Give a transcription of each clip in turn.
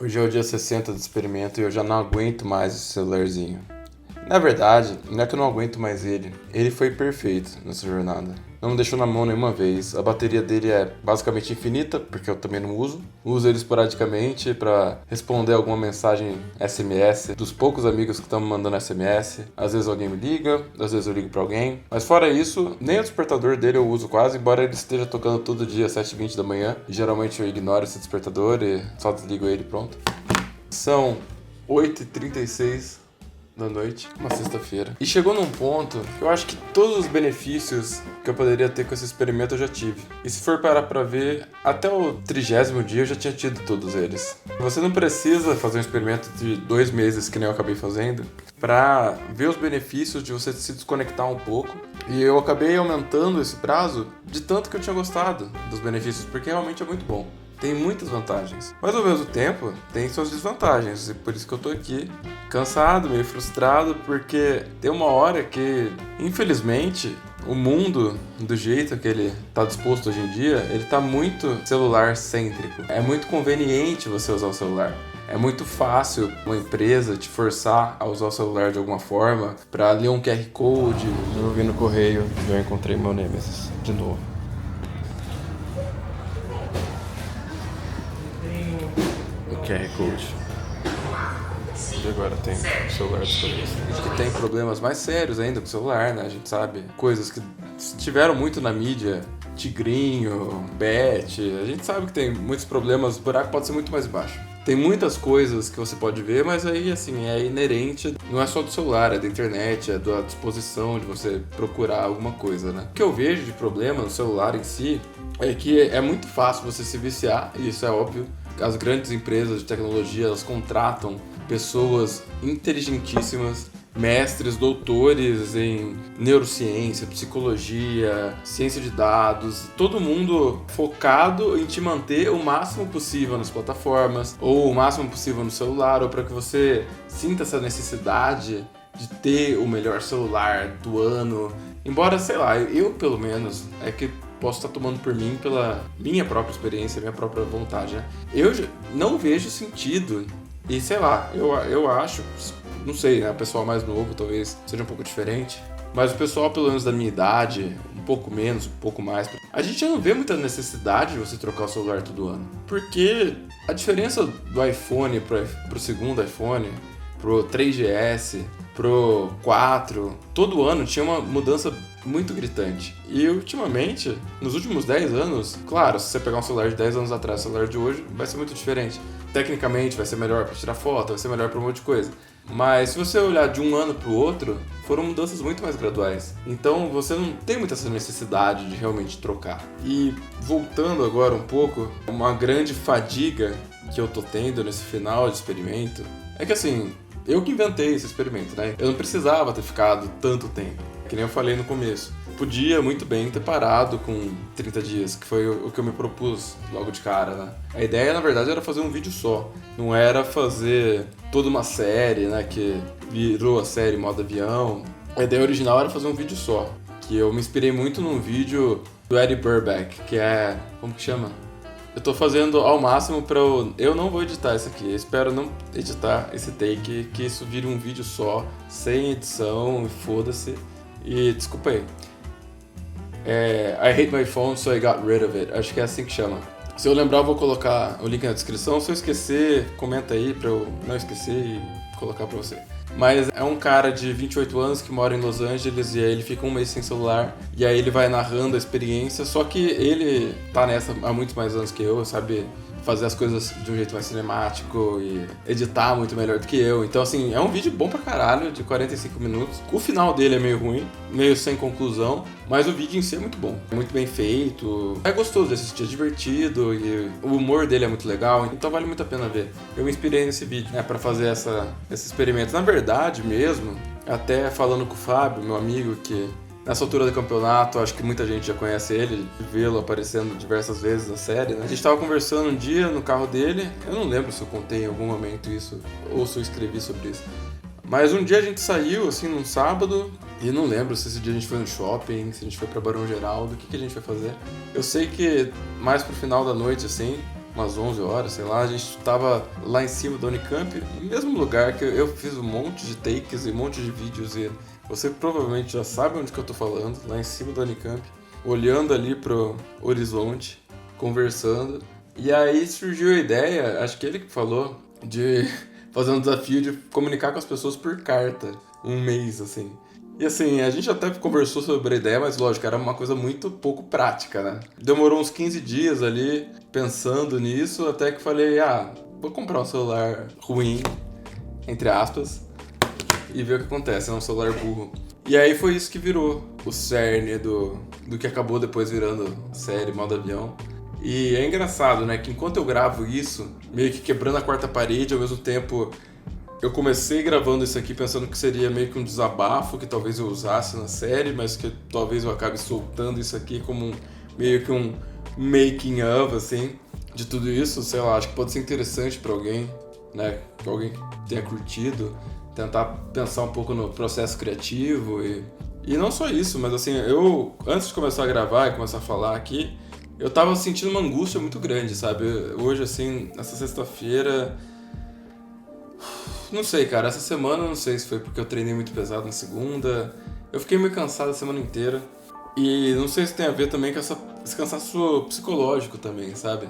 Hoje é o dia 60 do experimento e eu já não aguento mais esse celularzinho. Na verdade, não é que eu não aguento mais ele. Ele foi perfeito nessa jornada. Não me deixou na mão nenhuma vez. A bateria dele é basicamente infinita, porque eu também não uso. Uso ele esporadicamente para responder alguma mensagem SMS dos poucos amigos que estão me mandando SMS. Às vezes alguém me liga, às vezes eu ligo para alguém. Mas fora isso, nem o despertador dele eu uso quase, embora ele esteja tocando todo dia às 7h20 da manhã. E geralmente eu ignoro esse despertador e só desligo ele, pronto. São 8h36 da noite, uma sexta-feira. E chegou num ponto que eu acho que todos os benefícios que eu poderia ter com esse experimento eu já tive. E se for parar pra ver, até o 30º dia eu já tinha tido todos eles. Você não precisa fazer um experimento de 2 meses, que nem eu acabei fazendo, pra ver os benefícios de você se desconectar um pouco. E eu acabei aumentando esse prazo de tanto que eu tinha gostado dos benefícios, porque realmente é muito bom. Tem muitas vantagens, mas ao mesmo tempo tem suas desvantagens, e por isso que eu tô aqui cansado, meio frustrado, porque tem uma hora que, infelizmente, o mundo, do jeito que ele tá disposto hoje em dia, ele tá muito celular-cêntrico. É muito conveniente você usar o celular. É muito fácil uma empresa te forçar a usar o celular de alguma forma para ler um QR Code. Eu vi no correio, já encontrei meu Nemesis de novo. QR Code. E agora tem o celular disponível. Acho que tem problemas mais sérios ainda com o celular, né? A gente sabe. Coisas que estiveram muito na mídia. Tigrinho, Bet. A gente sabe que tem muitos problemas. O buraco pode ser muito mais baixo. Tem muitas coisas que você pode ver, mas aí, assim, é inerente. Não é só do celular, é da internet, é da disposição de você procurar alguma coisa, né? O que eu vejo de problema no celular em si é que é muito fácil você se viciar, e isso é óbvio. As grandes empresas de tecnologia, elas contratam pessoas inteligentíssimas, mestres, doutores em neurociência, psicologia, ciência de dados, todo mundo focado em te manter o máximo possível nas plataformas, ou o máximo possível no celular, ou para que você sinta essa necessidade de ter o melhor celular do ano. Embora, sei lá, eu pelo menos, é que posso estar tomando por mim pela minha própria experiência, minha própria vontade, né? Eu não vejo sentido, e sei lá, eu acho, não sei, né? O pessoal mais novo talvez seja um pouco diferente, mas o pessoal pelo menos da minha idade, um pouco menos, um pouco mais, a gente já não vê muita necessidade de você trocar o celular todo ano, porque a diferença do iPhone pro segundo iPhone, pro 3GS, pro 4, todo ano tinha uma mudança muito gritante. E ultimamente, nos últimos 10 anos, claro, se você pegar um celular de 10 anos atrás e o celular de hoje, vai ser muito diferente. Tecnicamente vai ser melhor para tirar foto, vai ser melhor para um monte de coisa. Mas se você olhar de um ano para o outro, foram mudanças muito mais graduais. Então você não tem muita essa necessidade de realmente trocar. E voltando agora um pouco, uma grande fadiga que eu tô tendo nesse final de experimento é que assim, eu que inventei esse experimento, né? Eu não precisava ter ficado tanto tempo, que nem eu falei no começo. Podia muito bem ter parado com 30 dias, que foi o que eu me propus logo de cara, né? A ideia, na verdade, era fazer um vídeo só. Não era fazer toda uma série, né? Que virou a série Modo Avião. A ideia original era fazer um vídeo só. Que eu me inspirei muito num vídeo do Eddie Burback, que é... como que chama? Eu tô fazendo ao máximo pra eu não vou editar isso aqui, eu espero não editar esse take, que isso vire um vídeo só, sem edição, foda-se. E desculpa aí. I hate my phone, so I got rid of it. Acho que é assim que chama. Se eu lembrar, eu vou colocar o link na descrição. Se eu esquecer, comenta aí pra eu não esquecer e colocar pra você. Mas é um cara de 28 anos que mora em Los Angeles e aí ele fica um mês sem celular e aí ele vai narrando a experiência, só que ele tá nessa há muito mais anos que eu, sabe fazer as coisas de um jeito mais cinemático e editar muito melhor do que eu. Então assim, é um vídeo bom pra caralho, de 45 minutos. O final dele é meio ruim, meio sem conclusão, mas o vídeo em si é muito bom. É muito bem feito, é gostoso de assistir, é divertido e o humor dele é muito legal, então vale muito a pena ver. Eu me inspirei nesse vídeo, né, pra fazer esse experimento. Na verdade mesmo, até falando com o Fábio, meu amigo, que nessa altura do campeonato, acho que muita gente já conhece ele, vê-lo aparecendo diversas vezes na série, né? A gente tava conversando um dia no carro dele, eu não lembro se eu contei em algum momento isso, ou se eu escrevi sobre isso. Mas um dia a gente saiu, assim, num sábado, e não lembro se esse dia a gente foi no shopping, se a gente foi pra Barão Geraldo, o que a gente foi fazer. Eu sei que mais pro final da noite, assim, umas 11 horas, sei lá, a gente tava lá em cima da Unicamp, no mesmo lugar que eu fiz um monte de takes e um monte de vídeos, e você provavelmente já sabe onde que eu tô falando, lá em cima da Unicamp, olhando ali pro horizonte, conversando, e aí surgiu a ideia, acho que ele que falou, de fazer um desafio de comunicar com as pessoas por carta, um mês, assim. E assim, a gente até conversou sobre a ideia, mas lógico, era uma coisa muito pouco prática, né? Demorou uns 15 dias ali pensando nisso, até que falei, vou comprar um celular ruim, entre aspas, e ver o que acontece, é um celular burro. E aí foi isso que virou o cerne do que acabou depois virando a série Modo Avião. E é engraçado, né, que enquanto eu gravo isso, meio que quebrando a quarta parede, ao mesmo tempo eu comecei gravando isso aqui pensando que seria meio que um desabafo que talvez eu usasse na série, mas que talvez eu acabe soltando isso aqui como meio que um making of, assim, de tudo isso. Sei lá, acho que pode ser interessante pra alguém, né? Pra alguém que tenha curtido, tentar pensar um pouco no processo criativo e não só isso, mas assim, eu, antes de começar a gravar e começar a falar aqui, eu tava sentindo uma angústia muito grande, sabe? Hoje, assim, nessa sexta-feira... Não sei, cara, essa semana, não sei se foi porque eu treinei muito pesado na segunda, eu fiquei meio cansado a semana inteira, e não sei se tem a ver também com esse cansaço psicológico também, sabe?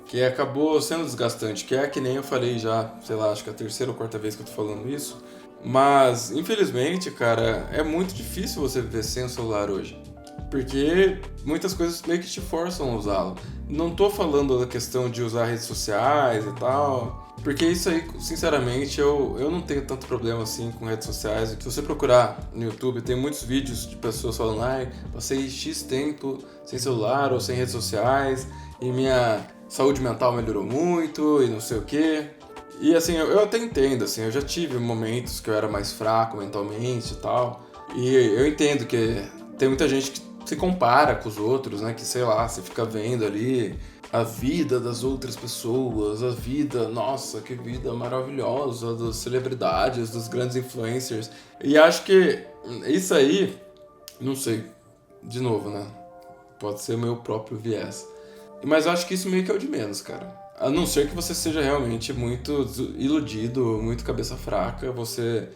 Que acabou sendo desgastante, que é que nem eu falei já, sei lá, acho que é a terceira ou quarta vez que eu tô falando isso, mas, infelizmente, cara, é muito difícil você viver sem o celular hoje. Porque muitas coisas meio que te forçam a usá-lo. Não tô falando da questão de usar redes sociais e tal, porque isso aí, sinceramente, eu não tenho tanto problema assim com redes sociais. Se você procurar no YouTube, tem muitos vídeos de pessoas falando, passei X tempo sem celular ou sem redes sociais e minha saúde mental melhorou muito e não sei o quê. E assim, eu até entendo, assim, eu já tive momentos que eu era mais fraco mentalmente e tal, e eu entendo que tem muita gente que se compara com os outros, né? Que, sei lá, você fica vendo ali a vida das outras pessoas, a vida, nossa, que vida maravilhosa das celebridades, dos grandes influencers. E acho que isso aí, não sei, de novo, né? Pode ser meu próprio viés. Mas eu acho que isso meio que é o de menos, cara. A não ser que você seja realmente muito iludido, muito cabeça fraca, você...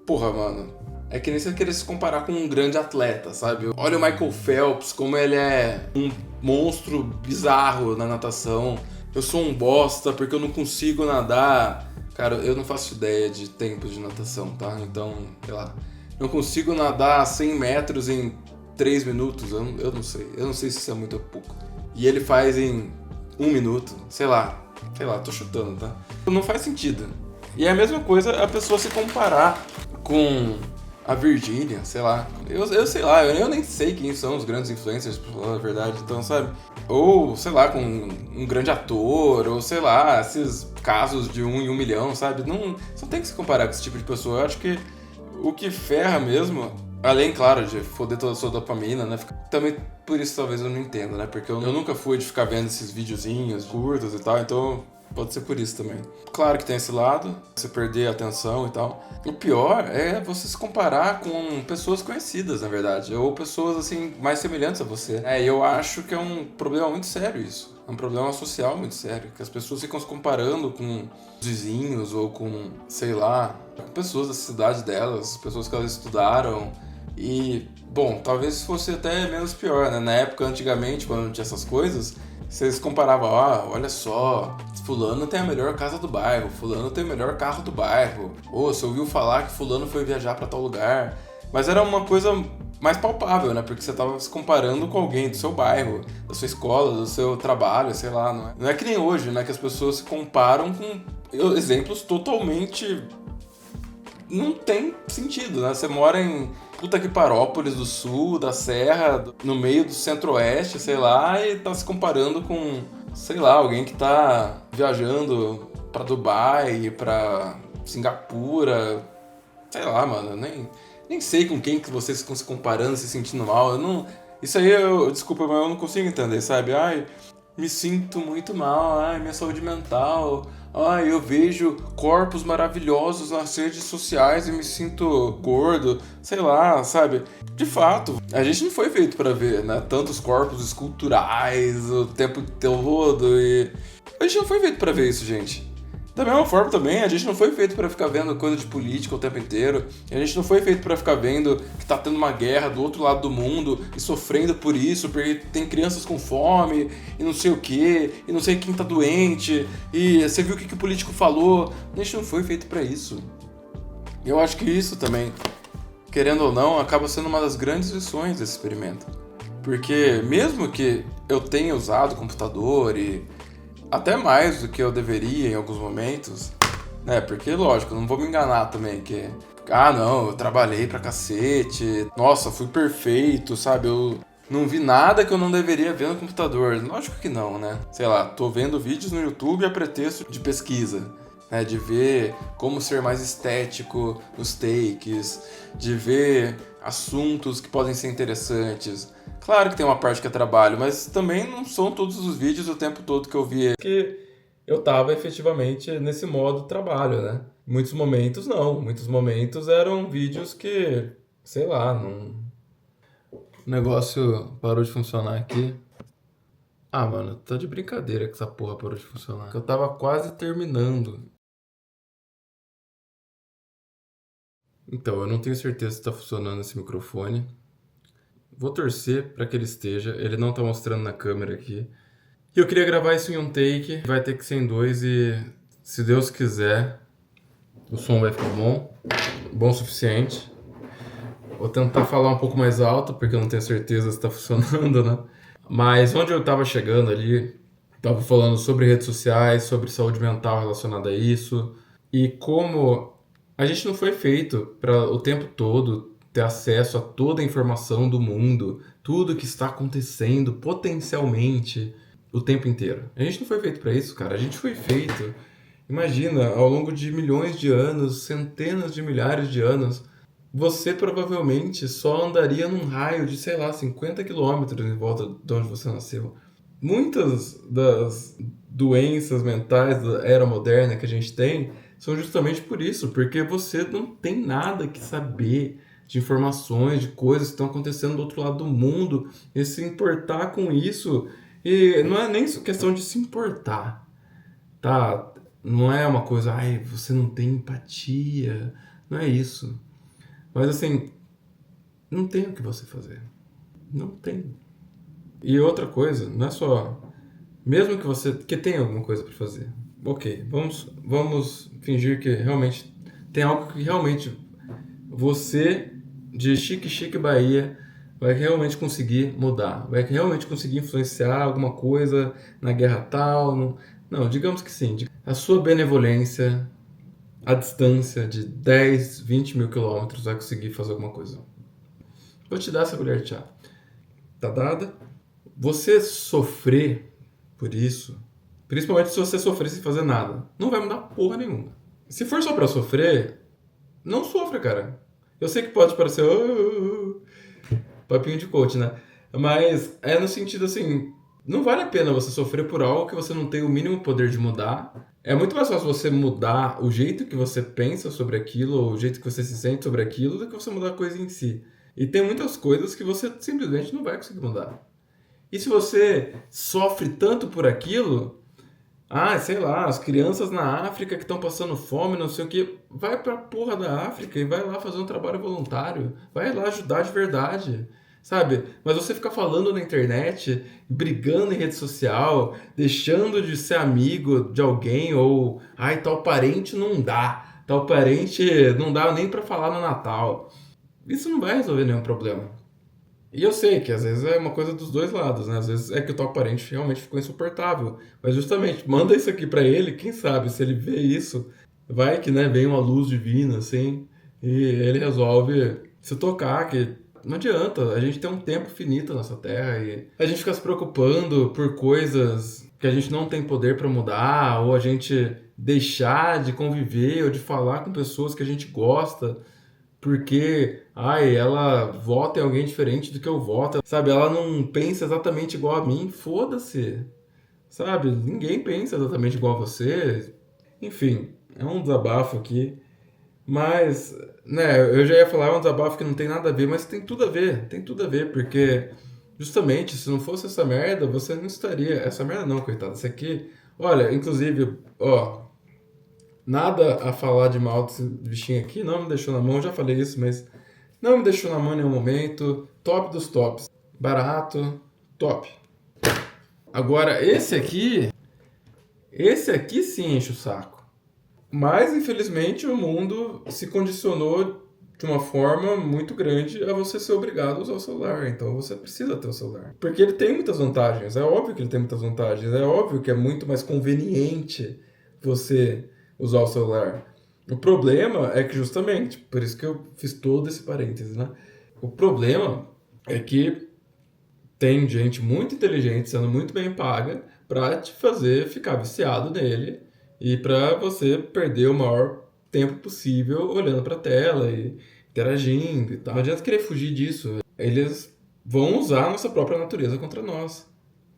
Porra, mano, é que nem você querer se comparar com um grande atleta, sabe? Olha o Michael Phelps, como ele é um monstro bizarro na natação. Eu sou um bosta porque eu não consigo nadar. Cara, eu não faço ideia de tempo de natação, tá? Então, sei lá. Não consigo nadar 100 metros em 3 minutos. Eu não sei. Eu não sei se isso é muito ou pouco. E ele faz em 1 minuto. Sei lá, tô chutando, tá? Não faz sentido. E é a mesma coisa a pessoa se comparar com a Virgínia, sei lá. Eu sei lá, eu nem sei quem são os grandes influencers, pra falar a verdade, então, sabe? Ou, sei lá, com um grande ator, ou sei lá, esses casos de 1 em 1 milhão, sabe? Não tem que se comparar com esse tipo de pessoa. Eu acho que o que ferra mesmo, além, claro, de foder toda a sua dopamina, né? Também por isso talvez eu não entenda, né? Porque eu nunca fui de ficar vendo esses videozinhos curtos e tal, então... Pode ser por isso também. Claro que tem esse lado, você perder a atenção e tal. O pior é você se comparar com pessoas conhecidas, na verdade, ou pessoas, assim, mais semelhantes a você. E eu acho que é um problema muito sério isso. É um problema social muito sério, que as pessoas ficam se comparando com os vizinhos ou com, sei lá, com pessoas da cidade delas, pessoas que elas estudaram. E, bom, talvez fosse até menos pior, né? Na época, antigamente, quando não tinha essas coisas, vocês comparavam, olha só, fulano tem a melhor casa do bairro, fulano tem o melhor carro do bairro, ou você ouviu falar que fulano foi viajar pra tal lugar. Mas era uma coisa mais palpável, né? Porque você tava se comparando com alguém do seu bairro, da sua escola, do seu trabalho, sei lá. Não é que nem hoje, né? Que as pessoas se comparam com exemplos totalmente... Não tem sentido, né? Você mora em Puta que Parópolis do Sul, da Serra, no meio do Centro-Oeste, sei lá, e tá se comparando com, sei lá, alguém que tá viajando pra Dubai, pra Singapura, sei lá, mano, nem sei com quem que vocês estão se comparando, se sentindo mal, isso aí, desculpa, mas eu não consigo entender, sabe? Me sinto muito mal, minha saúde mental... eu vejo corpos maravilhosos nas redes sociais e me sinto gordo, sei lá, sabe? De fato, a gente não foi feito pra ver, né? Tantos corpos esculturais o tempo todo e A gente não foi feito pra ver isso, gente. Da mesma forma também, a gente não foi feito pra ficar vendo coisa de política o tempo inteiro. A gente não foi feito pra ficar vendo que tá tendo uma guerra do outro lado do mundo e sofrendo por isso, porque tem crianças com fome e não sei o que, e não sei quem tá doente, e você viu o que o político falou. A gente não foi feito pra isso. Eu acho que isso também, querendo ou não, acaba sendo uma das grandes lições desse experimento. Porque mesmo que eu tenha usado computador e até mais do que eu deveria em alguns momentos, né? Porque, lógico, eu não vou me enganar também, que... Ah, não, eu trabalhei pra cacete, nossa, fui perfeito, sabe? Eu não vi nada que eu não deveria ver no computador. Lógico que não, né? Sei lá, tô vendo vídeos no YouTube a pretexto de pesquisa, né? De ver como ser mais estético nos takes, de ver assuntos que podem ser interessantes. Claro que tem uma parte que é trabalho, mas também não são todos os vídeos o tempo todo que eu vi que eu tava efetivamente nesse modo trabalho, né? Muitos momentos não, muitos momentos eram vídeos que, sei lá, não... O negócio parou de funcionar aqui. Ah, mano, tá de brincadeira que essa porra parou de funcionar. Eu tava quase terminando. Então, eu não tenho certeza se tá funcionando esse microfone. Vou torcer para que ele esteja. Ele não tá mostrando na câmera aqui. E eu queria gravar isso em um take. Vai ter que ser em dois e, se Deus quiser, o som vai ficar bom. Bom o suficiente. Vou tentar falar um pouco mais alto, porque eu não tenho certeza se tá funcionando, né? Mas onde eu tava chegando ali, tava falando sobre redes sociais, sobre saúde mental relacionada a isso. E como a gente não foi feito para o tempo todo ter acesso a toda a informação do mundo, tudo que está acontecendo potencialmente o tempo inteiro. A gente não foi feito para isso, cara. A gente foi feito, imagina, ao longo de milhões de anos, centenas de milhares de anos, você provavelmente só andaria num raio de, sei lá, 50 quilômetros em volta de onde você nasceu. Muitas das doenças mentais da era moderna que a gente tem são justamente por isso, porque você não tem nada que saber de informações, de coisas que estão acontecendo do outro lado do mundo, e se importar com isso. E não é nem questão de se importar, tá? Não é uma coisa, ai, você não tem empatia, não é isso. Mas assim, não tem o que você fazer. Não tem. E outra coisa, não é só... Mesmo que você... que tenha alguma coisa para fazer. Ok, vamos fingir que realmente tem algo que realmente você, de Chique Bahia, vai realmente conseguir mudar. Vai realmente conseguir influenciar alguma coisa na guerra tal. Não, digamos que sim. A sua benevolência, a distância de 10, 20 mil quilômetros, vai conseguir fazer alguma coisa. Vou te dar essa colher de chá. Tá dada? Você sofrer por isso, principalmente se você sofrer sem fazer nada, não vai mudar porra nenhuma. Se for só pra sofrer, não sofra, cara. Eu sei que pode parecer papinho de coach, né? Mas é no sentido assim, não vale a pena você sofrer por algo que você não tem o mínimo poder de mudar. É muito mais fácil você mudar o jeito que você pensa sobre aquilo, ou o jeito que você se sente sobre aquilo, do que você mudar a coisa em si. E tem muitas coisas que você simplesmente não vai conseguir mudar. E se você sofre tanto por aquilo, sei lá, as crianças na África que estão passando fome, não sei o que, vai pra porra da África e vai lá fazer um trabalho voluntário, vai lá ajudar de verdade, sabe? Mas você ficar falando na internet, brigando em rede social, deixando de ser amigo de alguém, ou, tal parente não dá, tal parente não dá nem pra falar no Natal. Isso não vai resolver nenhum problema. E eu sei que às vezes é uma coisa dos dois lados, né? Às vezes é que o tal parente realmente ficou insuportável. Mas justamente, manda isso aqui pra ele, quem sabe, se ele vê isso, vai que, né, vem uma luz divina, assim, e ele resolve se tocar, que não adianta, a gente tem um tempo finito nessa Terra e a gente fica se preocupando por coisas que a gente não tem poder pra mudar, ou a gente deixar de conviver ou de falar com pessoas que a gente gosta, porque, ela vota em alguém diferente do que eu voto, sabe? Ela não pensa exatamente igual a mim, foda-se, sabe? Ninguém pensa exatamente igual a você. Enfim, é um desabafo aqui, mas, né, eu já ia falar, é um desabafo que não tem nada a ver, mas tem tudo a ver, porque, justamente, se não fosse essa merda, você não estaria... Essa merda não, coitado, isso aqui, Olha, inclusive, ó, nada a falar de mal desse bichinho aqui, não me deixou na mão, já falei isso, mas não me deixou na mão em nenhum momento. Top dos tops. Barato, top. Agora, esse aqui sim enche o saco. Mas, infelizmente, o mundo se condicionou de uma forma muito grande a você ser obrigado a usar o celular. Então, você precisa ter o celular. Porque ele tem muitas vantagens. É óbvio que ele tem muitas vantagens. É óbvio que é muito mais conveniente você usar o celular. O problema é que, justamente, por isso que eu fiz todo esse parêntese, né? O problema é que tem gente muito inteligente sendo muito bem paga para te fazer ficar viciado nele e para você perder o maior tempo possível olhando para a tela e interagindo e tal. Não adianta querer fugir disso. Eles vão usar a nossa própria natureza contra nós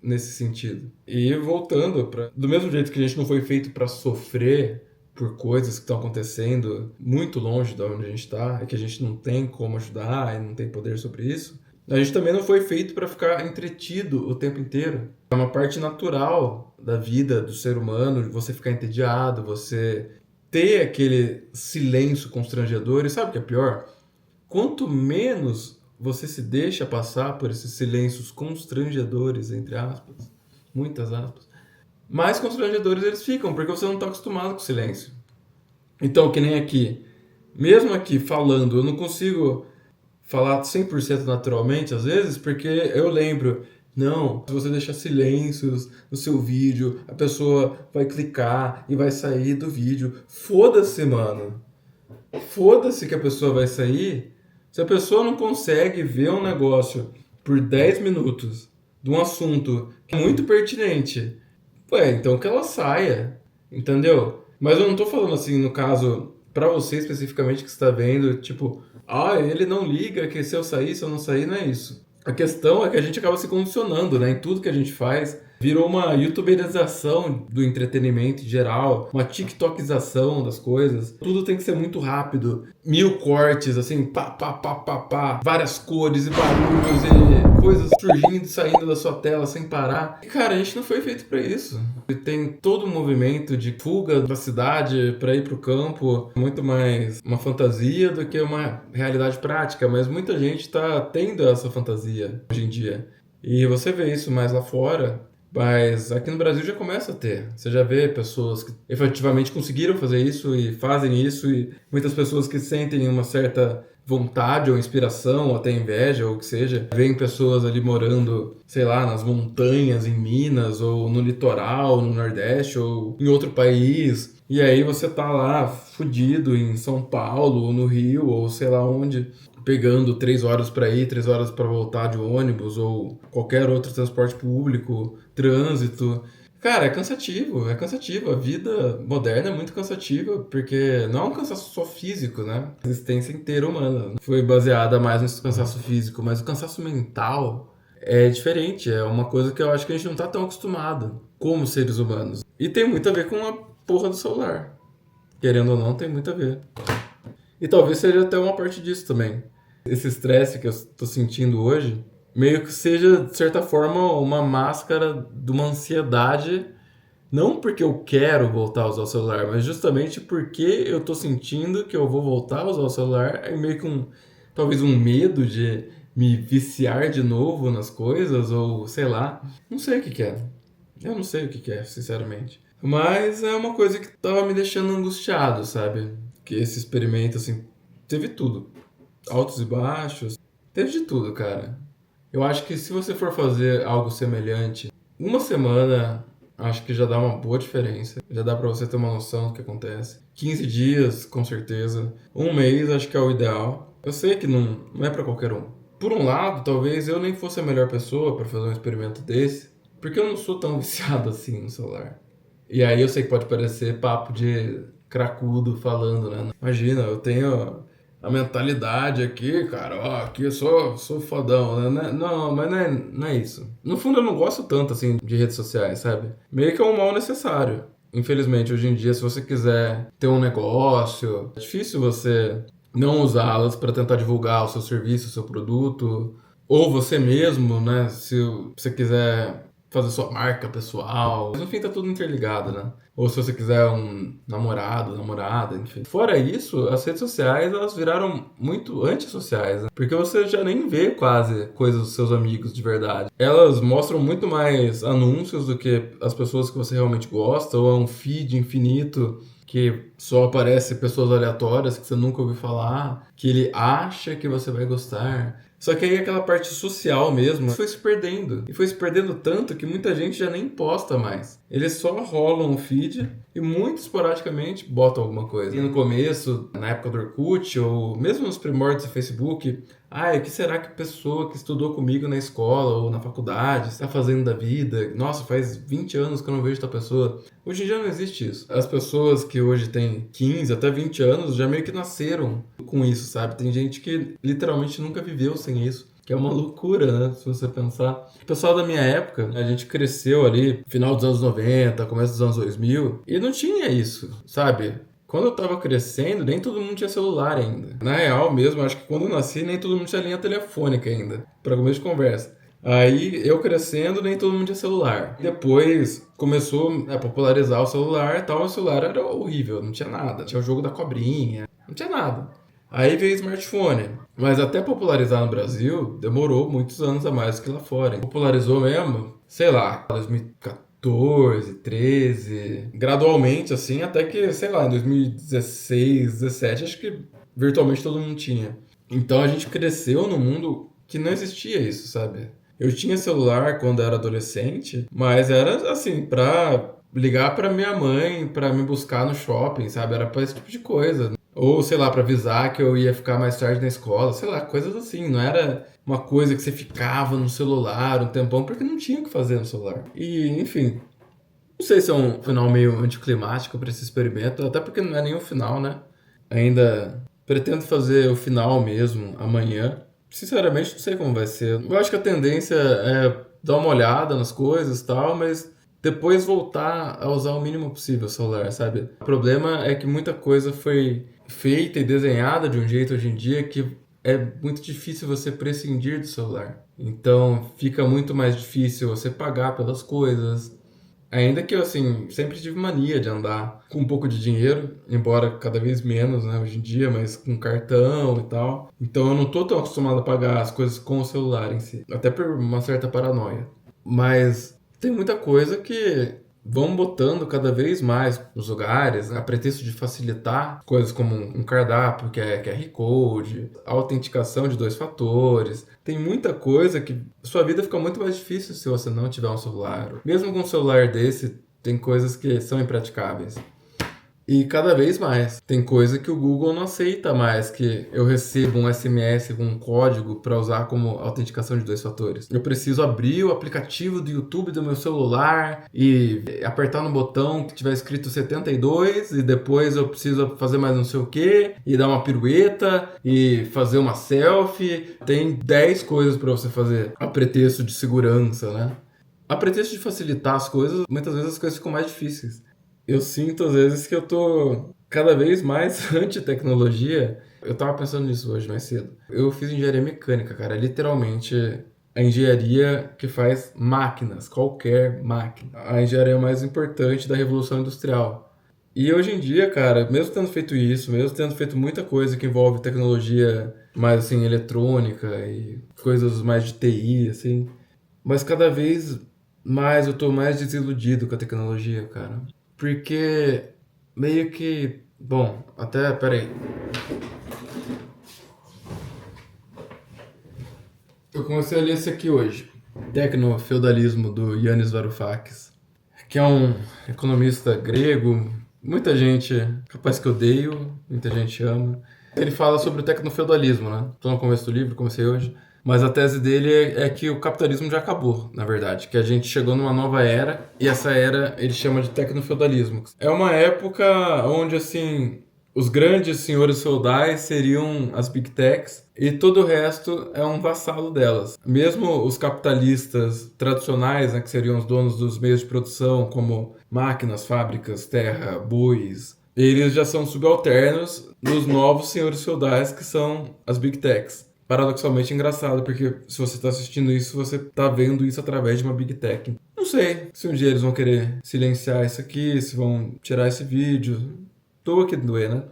nesse sentido. E voltando para do mesmo jeito que a gente não foi feito para sofrer por coisas que estão acontecendo muito longe de onde a gente está, e que a gente não tem como ajudar e não tem poder sobre isso, a gente também não foi feito para ficar entretido o tempo inteiro. É uma parte natural da vida do ser humano, você ficar entediado, você ter aquele silêncio constrangedor. E sabe o que é pior? Quanto menos você se deixa passar por esses silêncios constrangedores, entre aspas, muitas aspas, mais constrangedores eles ficam, porque você não está acostumado com o silêncio. Então, que nem aqui, mesmo aqui falando, eu não consigo falar 100% naturalmente, às vezes, porque eu lembro, não, se você deixar silêncios no seu vídeo, a pessoa vai clicar e vai sair do vídeo. Foda-se, mano. Foda-se que a pessoa vai sair. Se a pessoa não consegue ver um negócio por 10 minutos de um assunto que é muito pertinente, ué, então que ela saia, entendeu? Mas eu não tô falando assim, no caso, pra você especificamente que está vendo, tipo, ele não liga que se eu sair, se eu não sair, não é isso. A questão é que a gente acaba se condicionando, né, em tudo que a gente faz. Virou uma youtuberização do entretenimento em geral, uma tiktokização das coisas. Tudo tem que ser muito rápido. 1000 cortes, assim, pá, pá, pá, pá, pá. Várias cores e barulhos e coisas surgindo e saindo da sua tela sem parar. E, cara, a gente não foi feito pra isso. E tem todo um movimento de fuga da cidade pra ir pro campo. Muito mais uma fantasia do que uma realidade prática. Mas muita gente tá tendo essa fantasia hoje em dia. E você vê isso mais lá fora. Mas aqui no Brasil já começa a ter. Você já vê pessoas que efetivamente conseguiram fazer isso e fazem isso, e muitas pessoas que sentem uma certa vontade ou inspiração, ou até inveja, ou o que seja. Vêm pessoas ali morando, sei lá, nas montanhas, em Minas, ou no litoral, no Nordeste, ou em outro país. E aí você tá lá fudido em São Paulo, ou no Rio, ou sei lá onde, pegando 3 horas para ir, 3 horas para voltar de ônibus ou qualquer outro transporte público, trânsito. Cara, é cansativo, é cansativo. A vida moderna é muito cansativa, porque não é um cansaço só físico, né? A existência inteira humana foi baseada mais nesse cansaço físico, mas o cansaço mental é diferente, é uma coisa que eu acho que a gente não tá tão acostumado como seres humanos. E tem muito a ver com a porra do celular. Querendo ou não, tem muito a ver. E talvez seja até uma parte disso também. Esse estresse que eu tô sentindo hoje, meio que seja, de certa forma, uma máscara de uma ansiedade, não porque eu quero voltar a usar o celular, mas justamente porque eu tô sentindo que eu vou voltar a usar o celular, é meio que talvez um medo de me viciar de novo nas coisas, ou sei lá, não sei o que que é. Eu não sei o que que é, sinceramente. Mas é uma coisa que tava me deixando angustiado, sabe? Que esse experimento, assim, teve tudo. Altos e baixos. Teve de tudo, cara. Eu acho que se você for fazer algo semelhante, uma semana acho que já dá uma boa diferença. Já dá pra você ter uma noção do que acontece. 15 dias, com certeza. Um mês acho que é o ideal. Eu sei que não é pra qualquer um. Por um lado, talvez eu nem fosse a melhor pessoa pra fazer um experimento desse, porque eu não sou tão viciado assim no celular. E aí eu sei que pode parecer papo de cracudo falando, né? Imagina, eu tenho a mentalidade aqui, cara, ó, aqui eu sou fodão, né? Não, mas não é isso. No fundo eu não gosto tanto, assim, de redes sociais, sabe? Meio que é um mal necessário. Infelizmente, hoje em dia, se você quiser ter um negócio, é difícil você não usá-las para tentar divulgar o seu serviço, o seu produto, ou você mesmo, né? Se você quiser fazer sua marca pessoal. Mas no fim tá tudo interligado, né? Ou se você quiser um namorado, namorada, enfim. Fora isso, as redes sociais, elas viraram muito antissociais, né? Porque você já nem vê quase coisas dos seus amigos de verdade. Elas mostram muito mais anúncios do que as pessoas que você realmente gosta, ou é um feed infinito que só aparece pessoas aleatórias que você nunca ouviu falar, que ele acha que você vai gostar. Só que aí aquela parte social mesmo foi se perdendo. E foi se perdendo tanto que muita gente já nem posta mais. Eles só rolam o feed e muito esporadicamente botam alguma coisa. E no começo, na época do Orkut, ou mesmo nos primórdios do Facebook, o que será que a pessoa que estudou comigo na escola ou na faculdade está fazendo da vida? Nossa, faz 20 anos que eu não vejo essa pessoa. Hoje em dia não existe isso. As pessoas que hoje têm 15 até 20 anos já meio que nasceram com isso, sabe? Tem gente que literalmente nunca viveu sem isso. Que é uma loucura, né? Se você pensar. O pessoal da minha época, a gente cresceu ali, final dos anos 90, começo dos anos 2000, e não tinha isso, sabe? Quando eu tava crescendo, nem todo mundo tinha celular ainda. Na real mesmo, acho que quando eu nasci, nem todo mundo tinha linha telefônica ainda, para começo de conversa. Aí, eu crescendo, nem todo mundo tinha celular. Depois, começou a popularizar o celular e tal, o celular era horrível, não tinha nada. Tinha o jogo da cobrinha, não tinha nada. Aí veio o smartphone, mas até popularizar no Brasil, demorou muitos anos a mais do que lá fora. Popularizou mesmo, sei lá, 2014, 13, gradualmente assim, até que, sei lá, em 2016, 17, acho que virtualmente todo mundo tinha. Então a gente cresceu num mundo que não existia isso, sabe? Eu tinha celular quando era adolescente, mas era assim, pra ligar pra minha mãe, pra me buscar no shopping, sabe? Era pra esse tipo de coisa. Ou, sei lá, pra avisar que eu ia ficar mais tarde na escola, sei lá, coisas assim. Não era uma coisa que você ficava no celular um tempão, porque não tinha o que fazer no celular. E, enfim, não sei se é um final meio anticlimático pra esse experimento, até porque não é nem o final, né? Ainda pretendo fazer o final mesmo amanhã. Sinceramente, não sei como vai ser. Eu acho que a tendência é dar uma olhada nas coisas e tal, mas depois voltar a usar o mínimo possível o celular, sabe? O problema é que muita coisa foi feita e desenhada de um jeito hoje em dia que é muito difícil você prescindir do celular. Então fica muito mais difícil você pagar pelas coisas. Ainda que eu, assim, sempre tive mania de andar com um pouco de dinheiro, embora cada vez menos, né, hoje em dia, mas com cartão e tal. Então eu não tô tão acostumado a pagar as coisas com o celular em si, até por uma certa paranoia. Mas tem muita coisa que vão botando cada vez mais nos lugares, né, a pretexto de facilitar coisas como um cardápio que é QR Code, a autenticação de 2 fatores. Tem muita coisa que sua vida fica muito mais difícil se você não tiver um celular. Mesmo com um celular desse, tem coisas que são impraticáveis. E cada vez mais. Tem coisa que o Google não aceita mais, que eu recebo um SMS com um código para usar como autenticação de 2 fatores. Eu preciso abrir o aplicativo do YouTube do meu celular e apertar no botão que tiver escrito 72 e depois eu preciso fazer mais não sei o que e dar uma pirueta e fazer uma selfie. Tem 10 coisas para você fazer a pretexto de segurança, né? A pretexto de facilitar as coisas, muitas vezes as coisas ficam mais difíceis. Eu sinto às vezes que eu tô cada vez mais anti-tecnologia. Eu tava pensando nisso hoje mais cedo. Eu fiz engenharia mecânica, cara. Literalmente a engenharia que faz máquinas, qualquer máquina. A engenharia mais importante da Revolução Industrial. E hoje em dia, cara, mesmo tendo feito isso, mesmo tendo feito muita coisa que envolve tecnologia mais assim, eletrônica e coisas mais de TI, assim, mas cada vez mais eu tô mais desiludido com a tecnologia, cara. Porque meio que. Bom, até. Peraí. Eu comecei a ler esse aqui hoje. Tecnofeudalismo, do Yanis Varoufakis, que é um economista grego. Muita gente, capaz que odeio, muita gente ama. Ele fala sobre o tecnofeudalismo, né? Estou no começo do livro, comecei hoje. Mas a tese dele é que o capitalismo já acabou, na verdade. Que a gente chegou numa nova era, e essa era ele chama de tecnofeudalismo. É uma época onde, assim, os grandes senhores feudais seriam as big techs, e todo o resto é um vassalo delas. Mesmo os capitalistas tradicionais, né, que seriam os donos dos meios de produção, como máquinas, fábricas, terra, bois, eles já são subalternos dos novos senhores feudais, que são as big techs. Paradoxalmente engraçado, porque se você está assistindo isso, você está vendo isso através de uma Big Tech. Não sei se um dia eles vão querer silenciar isso aqui, se vão tirar esse vídeo. Tô aqui doer, né?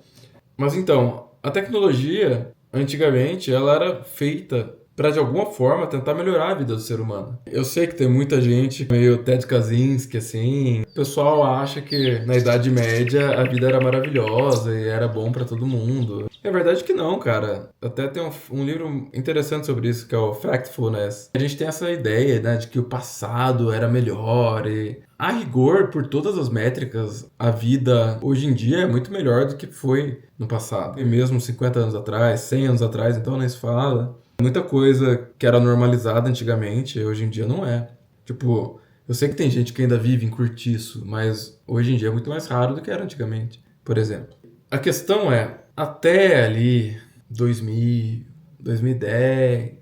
Mas então, a tecnologia, antigamente, ela era feita para de alguma forma tentar melhorar a vida do ser humano. Eu sei que tem muita gente meio Ted Kaczynski, assim. O pessoal acha que na Idade Média a vida era maravilhosa e era bom para todo mundo. É verdade que não, cara. Até tem um livro interessante sobre isso, que é o Factfulness. A gente tem essa ideia, né, de que o passado era melhor e... A rigor, por todas as métricas, a vida hoje em dia é muito melhor do que foi no passado. E mesmo 50 anos atrás, 100 anos atrás, então nem se fala. Muita coisa que era normalizada antigamente, hoje em dia não é. Tipo, eu sei que tem gente que ainda vive em cortiço, mas hoje em dia é muito mais raro do que era antigamente, por exemplo. A questão é, até ali 2000, 2010,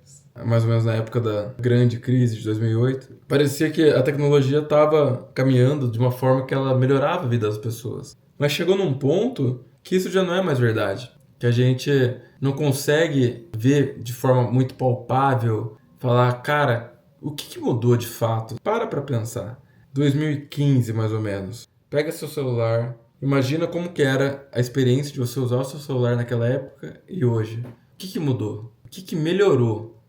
mais ou menos na época da grande crise de 2008, parecia que a tecnologia estava caminhando de uma forma que ela melhorava a vida das pessoas. Mas chegou num ponto que isso já não é mais verdade. Que a gente não consegue ver de forma muito palpável, falar, cara, o que mudou de fato? Para pensar. 2015, mais ou menos. Pega seu celular, imagina como que era a experiência de você usar o seu celular naquela época e hoje. O que mudou? O que melhorou?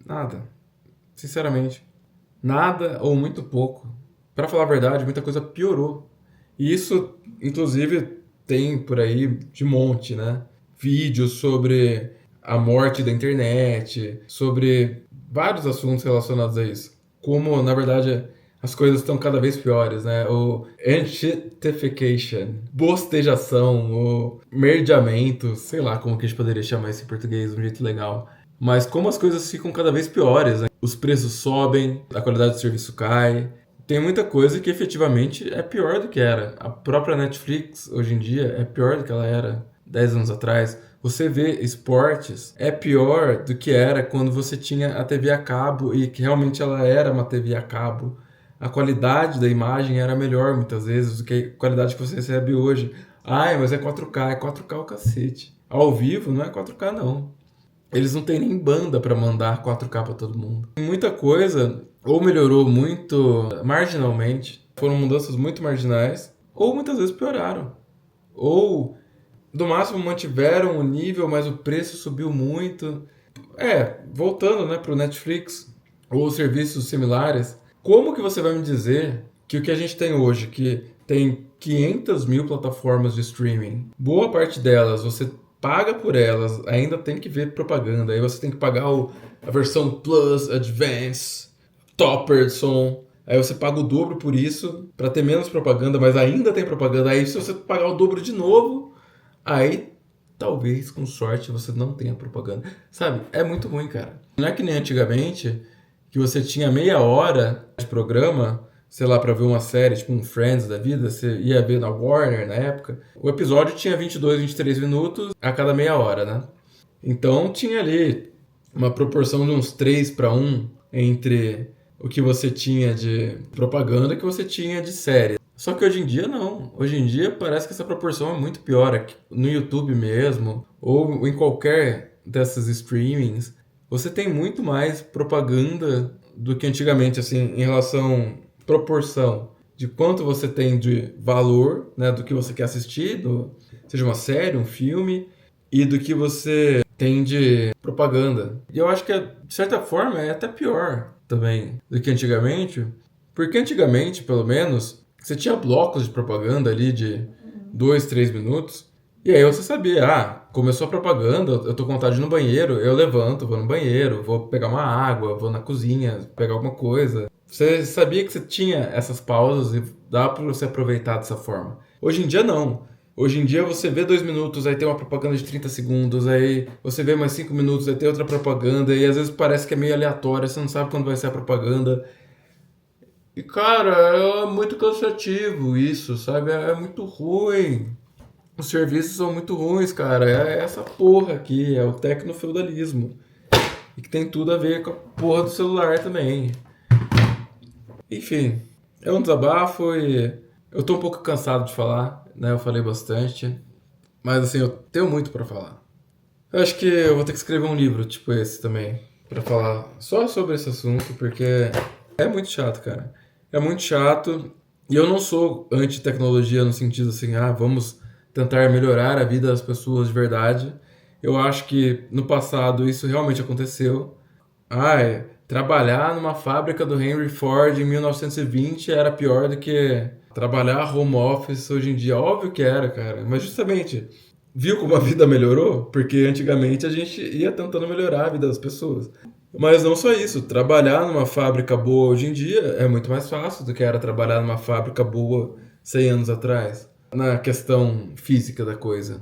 Nada. Sinceramente. Nada ou muito pouco. Para falar a verdade, muita coisa piorou. E isso, inclusive, tem por aí de monte, né? Vídeos sobre a morte da internet, sobre vários assuntos relacionados a isso. Como, na verdade, as coisas estão cada vez piores, né? O antification, bostejação, o merdeamento, sei lá como que a gente poderia chamar isso em português de um jeito legal. Mas como as coisas ficam cada vez piores, né? Os preços sobem, a qualidade do serviço cai. Tem muita coisa que efetivamente é pior do que era. A própria Netflix, hoje em dia, é pior do que ela era 10 anos atrás. Você vê esportes, é pior do que era quando você tinha a TV a cabo e que realmente ela era uma TV a cabo. A qualidade da imagem era melhor muitas vezes do que a qualidade que você recebe hoje. Ai, mas é 4K, é 4K o cacete. Ao vivo não é 4K não. Eles não têm nem banda para mandar 4K para todo mundo. Muita coisa ou melhorou muito marginalmente, foram mudanças muito marginais, ou muitas vezes pioraram. Ou, do máximo, mantiveram o nível, mas o preço subiu muito. Voltando, né, para o Netflix ou serviços similares, como que você vai me dizer que o que a gente tem hoje, que tem 500 mil plataformas de streaming, boa parte delas você paga por elas, ainda tem que ver propaganda, aí você tem que pagar a versão Plus, Advance, Topperson, aí você paga o dobro por isso, para ter menos propaganda, mas ainda tem propaganda, aí se você pagar o dobro de novo, aí talvez, com sorte, você não tenha propaganda. Sabe, é muito ruim, cara. Não é que nem antigamente, que você tinha meia hora de programa, sei lá, pra ver uma série, tipo um Friends da vida, você ia ver na Warner na época. O episódio tinha 22, 23 minutos a cada meia hora, né? Então tinha ali uma proporção de uns 3-1 entre o que você tinha de propaganda e o que você tinha de série. Só que hoje em dia não. Hoje em dia parece que essa proporção é muito pior. Aqui no YouTube mesmo, ou em qualquer dessas streamings, você tem muito mais propaganda do que antigamente, assim, em relação proporção de quanto você tem de valor, né, do que você quer assistir, seja uma série, um filme, e do que você tem de propaganda. E eu acho que, de certa forma, é até pior também do que antigamente, porque antigamente, pelo menos, você tinha blocos de propaganda ali de 2-3 minutos, e aí você sabia, começou a propaganda, eu tô com vontade de ir no banheiro, eu levanto, vou no banheiro, vou pegar uma água, vou na cozinha, pegar alguma coisa. Você sabia que você tinha essas pausas e dá para você aproveitar dessa forma. Hoje em dia não. Hoje em dia você vê 2 minutos, aí tem uma propaganda de 30 segundos, aí você vê mais 5 minutos, aí tem outra propaganda, e às vezes parece que é meio aleatório, você não sabe quando vai ser a propaganda. E cara, é muito cansativo isso, sabe? É muito ruim. Os serviços são muito ruins, cara. É essa porra aqui, é o tecnofeudalismo. E que tem tudo a ver com a porra do celular também. Enfim, é um desabafo e eu tô um pouco cansado de falar, né? Eu falei bastante, mas assim, eu tenho muito pra falar. Eu acho que eu vou ter que escrever um livro tipo esse também, pra falar só sobre esse assunto, porque é muito chato, cara. É muito chato. E eu não sou anti-tecnologia no sentido assim, vamos tentar melhorar a vida das pessoas de verdade. Eu acho que no passado isso realmente aconteceu. Trabalhar numa fábrica do Henry Ford em 1920 era pior do que trabalhar home office hoje em dia. Óbvio que era, cara. Mas justamente, viu como a vida melhorou? Porque antigamente a gente ia tentando melhorar a vida das pessoas. Mas não só isso, trabalhar numa fábrica boa hoje em dia é muito mais fácil do que era trabalhar numa fábrica boa 100 anos atrás, na questão física da coisa.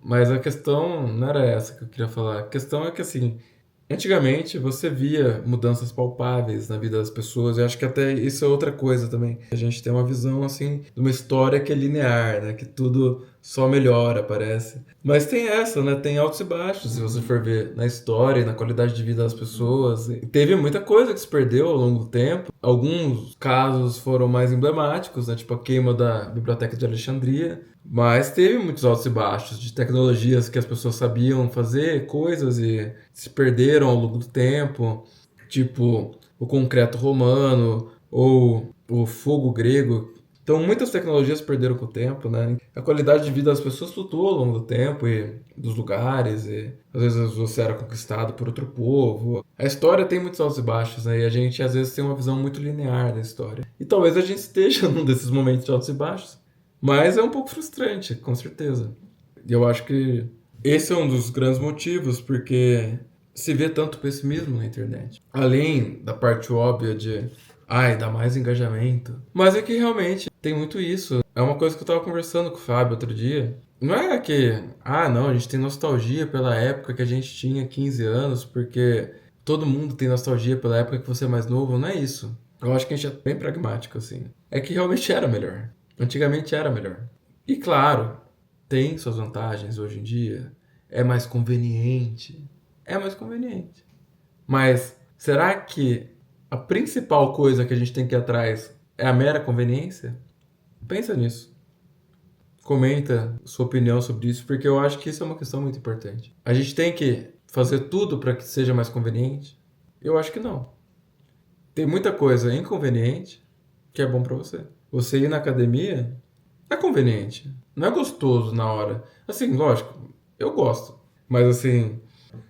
Mas a questão não era essa que eu queria falar. A questão é que, assim, antigamente você via mudanças palpáveis na vida das pessoas. Eu acho que até isso é outra coisa também. A gente tem uma visão, assim, de uma história que é linear, né? Que tudo só melhora, parece. Mas tem essa, né? Tem altos e baixos, se você for ver na história e na qualidade de vida das pessoas. E teve muita coisa que se perdeu ao longo do tempo. Alguns casos foram mais emblemáticos, né? Tipo a queima da Biblioteca de Alexandria. Mas teve muitos altos e baixos de tecnologias que as pessoas sabiam fazer coisas e se perderam ao longo do tempo. Tipo o concreto romano ou o fogo grego. Então, muitas tecnologias perderam com o tempo, né? A qualidade de vida das pessoas flutuou ao longo do tempo e dos lugares, e às vezes você era conquistado por outro povo. A história tem muitos altos e baixos, né? E a gente às vezes tem uma visão muito linear da história. E talvez a gente esteja num desses momentos de altos e baixos. Mas é um pouco frustrante, com certeza. E eu acho que esse é um dos grandes motivos, porque se vê tanto pessimismo na internet. Além da parte óbvia de dá mais engajamento. Mas é que realmente tem muito isso. É uma coisa que eu tava conversando com o Fábio outro dia. Não é que, não, a gente tem nostalgia pela época que a gente tinha 15 anos, porque todo mundo tem nostalgia pela época que você é mais novo. Não é isso. Eu acho que a gente é bem pragmático, assim. É que realmente era melhor. Antigamente era melhor. E claro, tem suas vantagens hoje em dia. É mais conveniente. É mais conveniente. Mas será que a principal coisa que a gente tem que ir atrás é a mera conveniência? Pensa nisso. Comenta sua opinião sobre isso, porque eu acho que isso é uma questão muito importante. A gente tem que fazer tudo para que seja mais conveniente? Eu acho que não. Tem muita coisa inconveniente que é bom para você. Você ir na academia é conveniente. Não é gostoso na hora. Assim, lógico, eu gosto. Mas assim,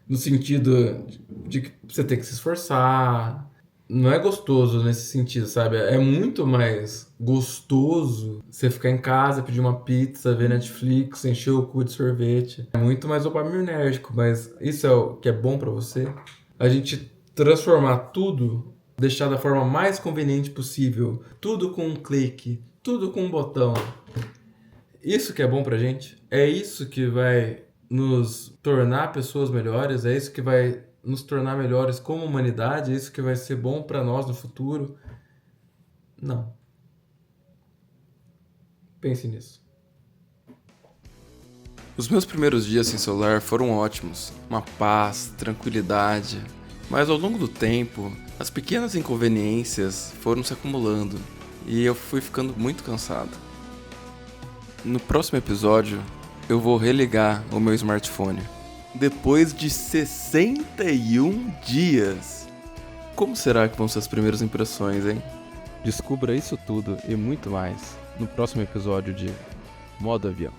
no sentido de que você tem que se esforçar. Não é gostoso nesse sentido, sabe? É muito mais gostoso você ficar em casa, pedir uma pizza, ver Netflix, encher o cu de sorvete. É muito mais dopaminérgico, mas isso é o que é bom pra você. A gente transformar tudo, deixar da forma mais conveniente possível, tudo com um clique, tudo com um botão. Isso que é bom pra gente. É isso que vai nos tornar pessoas melhores, é isso que vai nos tornar melhores como humanidade, é isso que vai ser bom para nós no futuro. Não. Pense nisso. Os meus primeiros dias sem celular foram ótimos. Uma paz, tranquilidade. Mas ao longo do tempo, as pequenas inconveniências foram se acumulando e eu fui ficando muito cansado. No próximo episódio, eu vou religar o meu smartphone. Depois de 61 dias. Como será que vão ser as primeiras impressões, hein? Descubra isso tudo e muito mais no próximo episódio de Modo Avião.